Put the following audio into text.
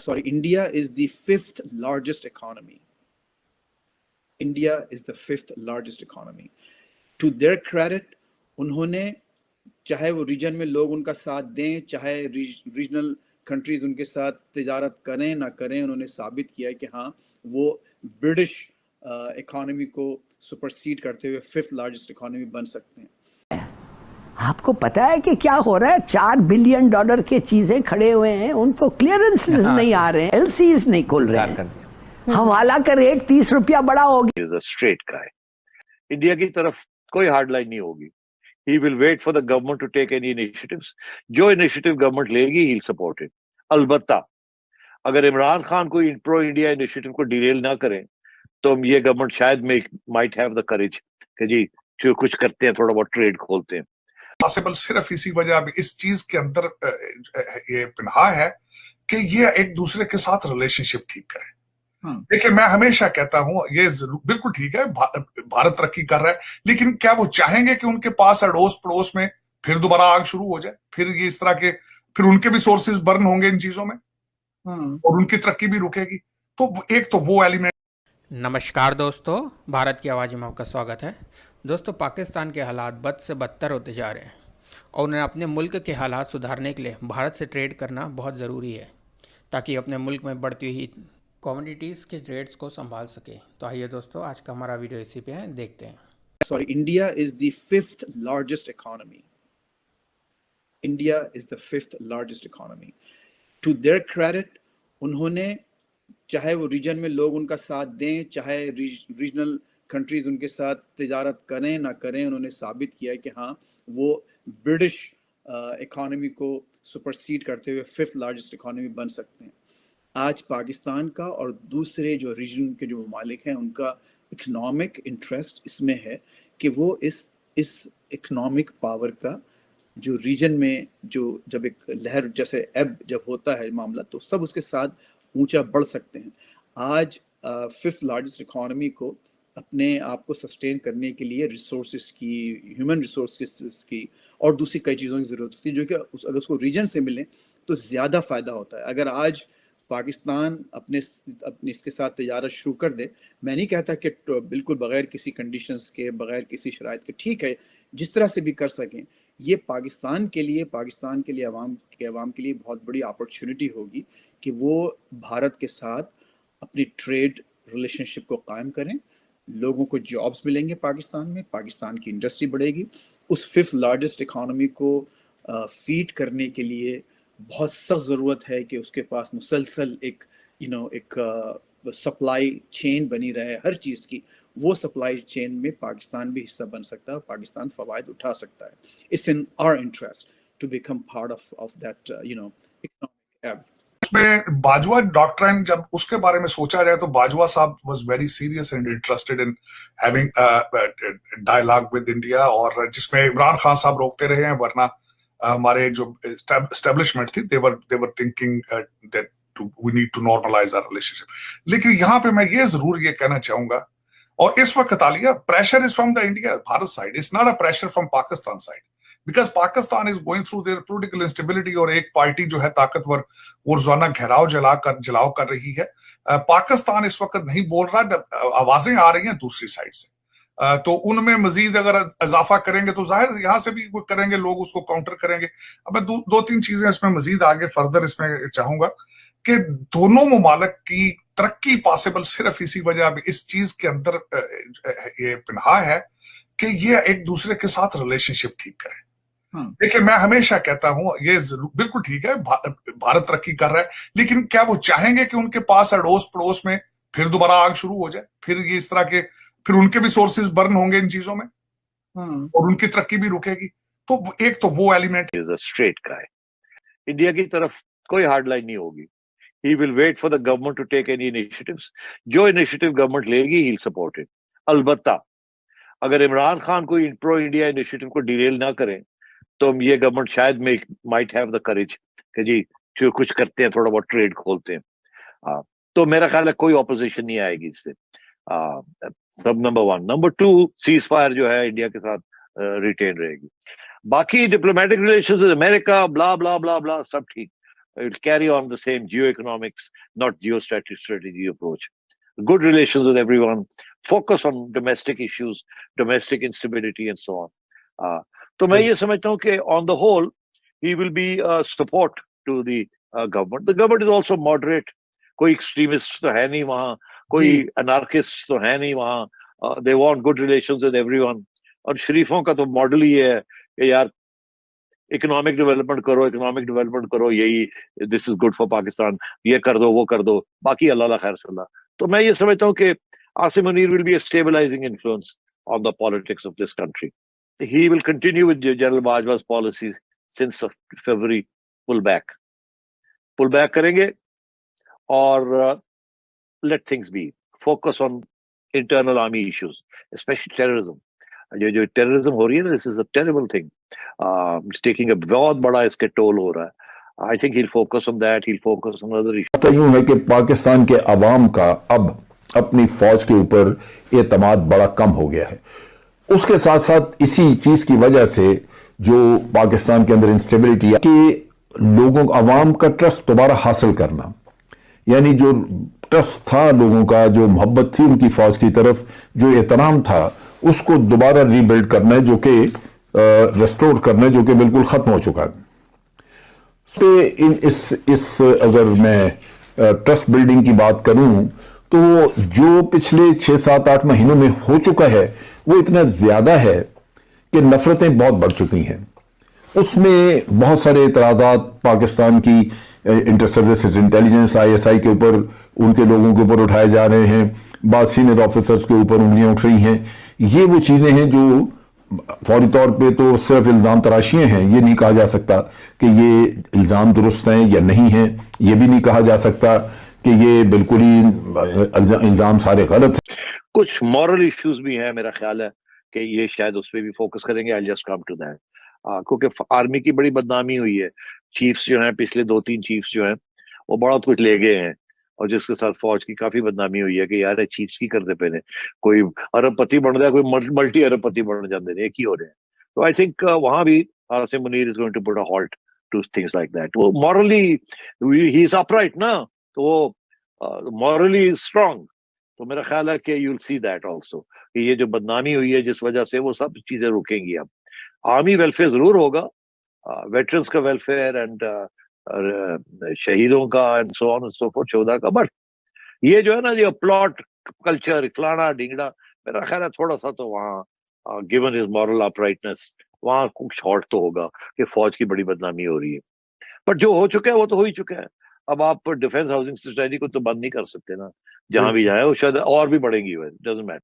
Sorry, India is the fifth largest economy. India is the fifth largest economy. To their credit, उन्होंने चाहे वो reason में लोग उनका साथ दें, चाहे रीजनल कंट्रीज उनके साथ तिजारत करें ना करें, उन्होंने साबित किया है कि हाँ वो ब्रिटिश इकोनॉमी को सुपरसीड करते हुए फिफ्थ लार्जेस्ट इकोनॉमी बन सकते हैं। आपको पता है कि क्या हो रहा है? $4 बिलियन के चीजें खड़े हुए हैं, उनको क्लियरेंस नहीं आ रहे हैं, एलसीज नहीं खुल रहे हैं, हवाला का रेट 30 रुपया बढ़ा हो गया। स्ट्रेट गाय, इंडिया की तरफ कोई हार्ड लाइन नहीं होगी। He will wait for the government to take any initiatives. जो इनिशिएटिव गवर्नमेंट लेगी, he'll support it. अलबत्ता अगर इमरान खान कोई प्रो इंडिया इनिशिएटिव को डिरेल ना करें, तो ये गवर्नमेंट शायद might have the courage कि जी जो कुछ करते हैं, थोड़ा बहुत ट्रेड खोलते हैं। पॉसिबल सिर्फ इसी वजह इस चीज के अंदर ये पिन्हा है कि ये एक दूसरे के साथ रिलेशनशिप ठीक करें। देखिए, मैं हमेशा कहता हूं ये बिल्कुल ठीक है, भारत तरक्की कर रहा है, लेकिन क्या वो चाहेंगे कि उनके पास अड़ोस पड़ोस में फिर दोबारा आग शुरू हो जाए, फिर ये इस तरह के फिर उनके भी सोर्सेज बर्न होंगे इन चीजों में और उनकी तरक्की भी रुकेगी। तो एक तो वो एलिमेंट। नमस्कार दोस्तों, भारत की आवाज़ में आपका स्वागत है। दोस्तों, पाकिस्तान के हालात बद से बदतर होते जा रहे हैं और उन्हें अपने मुल्क के हालात सुधारने के लिए भारत से ट्रेड करना बहुत ज़रूरी है, ताकि अपने मुल्क में बढ़ती हुई कमोडिटीज़ के रेट्स को संभाल सके। तो आइए दोस्तों, आज का हमारा वीडियो इसी पे है, देखते हैं। Sorry, India is the fifth largest economy. India is the fifth largest economy. To their credit, उन्होंने चाहे वो रीजन में लोग उनका साथ दें, चाहे रीजनल कंट्रीज उनके साथ तिजारत करें ना करें, उन्होंने साबित किया है कि हाँ वो ब्रिटिश इकोनॉमी को सुपरसीड करते हुए फिफ्थ लार्जेस्ट इकोनॉमी बन सकते हैं। आज पाकिस्तान का और दूसरे जो रीजन के जो ममालिक हैं, उनका इकोनॉमिक इंटरेस्ट इसमें है कि वो इस इकोनॉमिक पावर का जो रीजन में जो जब एक लहर जैसे एब जब होता है मामला, तो सब उसके साथ ऊंचा बढ़ सकते हैं। आज फिफ्थ लार्जेस्ट इकोनॉमी को अपने आप को सस्टेन करने के लिए रिसोर्सेज की, ह्यूमन रिसोर्सेज की और दूसरी कई चीज़ों की ज़रूरत होती है, जो कि अगर उसको रीजन से मिले तो ज़्यादा फ़ायदा होता है। अगर आज पाकिस्तान अपने इसके साथ तिजारत शुरू कर दे, मैं नहीं कहता कि बिल्कुल बगैर किसी कंडीशंस के, बगैर किसी शराइत के, ठीक है, जिस तरह से भी कर सकें, ये पाकिस्तान के लिए अवाम के लिए बहुत बड़ी अपॉर्चुनिटी होगी कि वो भारत के साथ अपनी ट्रेड रिलेशनशिप को कायम करें। लोगों को जॉब्स मिलेंगे पाकिस्तान में, पाकिस्तान की इंडस्ट्री बढ़ेगी। उस फिफ्थ लार्जेस्ट इकोनॉमी को फीड करने के लिए बहुत सख्त ज़रूरत है कि उसके पास मुसलसल एक सप्लाई चेन बनी रहे हर चीज़ की। वो सप्लाई चेन में पाकिस्तान भी हिस्सा बन सकता है, पाकिस्तान फ़वाइद उठा सकता है। It's in our interest to become part of that economic hub. उसमें बाजवा डॉक्ट्रिन जब उसके बारे में सोचा जाए तो बाजवा साहब was very serious and interested in having dialogue with India, और जिसमें इमरान खान साहब रोकते रहे हैं, वरना हमारे जो एस्टेब्लिशमेंट थी, they were thinking that we need to normalize our relationship. लेकिन यहाँ पे मैं ये जरूर ये कहना चाहूंगा, और इस वक्त Alia pressure is from the India Bharat side, it's not a pressure from Pakistan side, because Pakistan is going through their political instability, और एक पार्टी जो है ताकतवर वो रोजाना घेराव जलाओ कर रही है। पाकिस्तान इस वक्त नहीं बोल रहा, आवाजें आ रही हैं दूसरी साइड से, तो उनमें मजीद अगर इजाफा करेंगे तो जाहिर यहाँ से भी करेंगे, लोग उसको काउंटर करेंगे। अब मैं दो तीन चीजें इसमें मजीद आगे फर्दर इसमें चाहूंगा कि दोनों ममालिक की तरक्की पॉसिबल सिर्फ इसी वजह इस चीज के अंदर ये पिन्हा है कि ये एक दूसरे के साथ रिलेशनशिप ठीक करें। देखिए, मैं हमेशा कहता हूं ये बिल्कुल ठीक है, भारत तरक्की कर रहा है, लेकिन क्या वो चाहेंगे कि उनके पास अड़ोस पड़ोस में फिर दोबारा आग शुरू हो जाए, फिर ये इस तरह के फिर उनके भी सोर्सेज बर्न होंगे इन चीजों में और उनकी तरक्की भी रुकेगी। तो एक तो वो element. Is a straight guy, India की तरफ कोई हार्ड लाइन नहीं होगी। He will wait for the government to take any initiatives. जो इनिशिएटिव गवर्नमेंट लेगी, he'll support it. अलबत्ता अगर इमरान खान कोई प्रो इंडिया इनिशिएटिव को डिरेल ना करें, तो ये गवर्नमेंट शायद might have the courage कि जी जो कुछ करते हैं, थोड़ा बहुत ट्रेड खोलते हैं। तो मेरा ख्याल है कोई ऑपोजिशन नहीं आएगी इससे। सब नंबर 1। नंबर 2, सीज फायर जो है इंडिया के साथ रिटेन रहेगी। बाकी डिप्लोमेटिक रिलेशंस, अमेरिका, ब्ला ब्ला ब्ला ब्ला, सब ठीक। It will carry on the same geoeconomics, not geostrategy approach. Good relations with everyone, focus on domestic issues, domestic instability, and so on. तो मैं ये समझता हूँ कि on the whole, he will be support to the government. The government is also moderate. कोई extremist तो है नहीं वहाँ, कोई anarchist तो है नहीं वहाँ. They want good relations with everyone. और शरीफों का तो मॉडल ही है कि यार इकोनॉमिक डेवलपमेंट करो, यही this is good for Pakistan, ये कर दो वो कर दो, बाकी अल्लाह खैर सल्ला. तो मैं ये समझता हूँ कि Asim Munir will be a stabilising influence on the politics of this country. He will continue with general Bajwa's policies since February. Pull back करेंगे और let things be, focus on internal army issues, especially terrorism. जो terrorism हो रही है ना, this is a terrible thing. Taking a बहुत बड़ा इसके टोल हो रहा है. I think he focus on that, he focus on other issues. तो यूं है कि पाकिस्तान के अवाम का अब अपनी फौज के ऊपर एतमाद बड़ा कम हो गया है. उसके साथ साथ इसी चीज की वजह से जो पाकिस्तान के अंदर इंस्टेबिलिटी है कि लोगों को अवाम का ट्रस्ट दोबारा हासिल करना, यानी जो ट्रस्ट था लोगों का, जो मोहब्बत थी उनकी फौज की तरफ, जो एहतराम था, उसको दोबारा रीबिल्ड करना है, जो कि रेस्टोर करना है, जो कि बिल्कुल खत्म हो चुका है. इस अगर मैं ट्रस्ट बिल्डिंग की बात करूं तो जो पिछले 6-7-8 महीनों में हो चुका है वो इतना ज्यादा है कि नफरतें बहुत बढ़ चुकी हैं. उसमें बहुत सारे एतराजात पाकिस्तान की इंटर सर्विसेज इंटेलिजेंस ISI के ऊपर, उनके लोगों के ऊपर उठाए जा रहे हैं. बाद सीनियर ऑफिसर्स के ऊपर उंगलियां उठ रही हैं. ये वो चीजें हैं जो फौरी तौर पे तो सिर्फ इल्जाम तराशियां हैं. ये नहीं कहा जा सकता कि ये इल्जाम दुरुस्त हैं या नहीं हैं. ये भी नहीं कहा जा सकता कि ये बिल्कुल ही इल्जाम सारे गलत हैं. कुछ मॉरल इश्यूज भी हैं. मेरा ख्याल है कि ये शायद उस पर भी फोकस करेंगे. I just come to that. क्योंकि आर्मी की बड़ी बदनामी हुई है. चीफ्स जो हैं, पिछले 2-3 चीफ्स जो हैं, वो बहुत कुछ ले गए हैं, और जिसके साथ फौज की काफी बदनामी हुई है कि यार चीफ्स की करते पे ने, कोई अरबपति बन रहा है, कोई मल्टी अरबपति बन जाते हैं, एक ही हो रहे हैं. तो आई थिंक वहां भी Asim Munir is going to put a halt to things like that. वो मॉरली ही इज अपराइट ना, तो वो मॉरली स्ट्रांग. तो मेरा ख्याल है कि you will see that also, कि ये जो बदनामी हुई है जिस वजह से, वो सब चीजें रुकेंगी. अब आर्मी वेलफेयर जरूर होगा, वेटरन्स का वेलफेयर एंड शहीदों का and so on and so fourth, शोधा का. बट ये जो है ना, ये प्लॉट कल्चर, फलाना ढिंगड़ा, मेरा ख्याल है थोड़ा सा तो वहाँ गिवन हिज मॉरल अपराइटनेस, वहाँ कुछ हॉट तो होगा कि फौज की बड़ी बदनामी हो रही है. बट जो हो चुका है वो तो हो ही चुका है. अब आप डिफेंस हाउसिंग सोसाइटी को तो बंद नहीं कर सकते ना, जहां भी जाए वो शायद और भी बढ़ेगी. Doesn't matter.